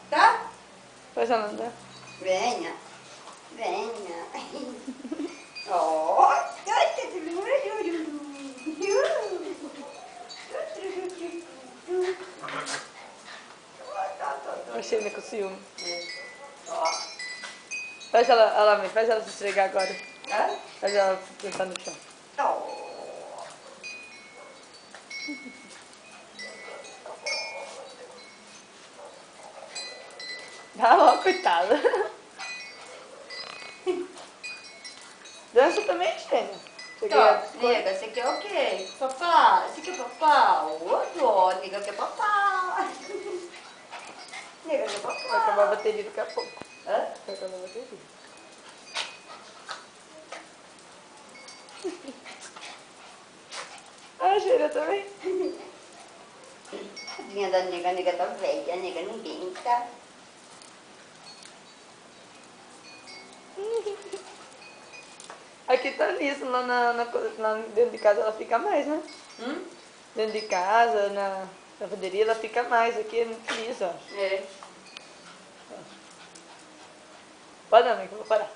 Tá? Faz ela andar. Venha. Venha. Ó. Achei ele com ciúme. Ó. Faz ela, faz ela se esfregar agora. Hã? Faz ela sentar no chão. Ó. Tá ó, coitada. Dança também, Gênia. Tá, nega, você quer o quê? Papá? Você quer papá? Ô, dó, nega quer papá. Nega quer Vai acabar a papá. bateria daqui a pouco. Hã? Vai acabar a bateria. Ah, Gênia também. Tadinha da nega, a nega tá velha, a nega não aguenta. Aqui tá nisso, lá dentro de casa ela fica mais, né? Dentro de casa, na lavanderia ela fica mais. Aqui é muito liso, ó. É. Pode não, amiga, vou parar.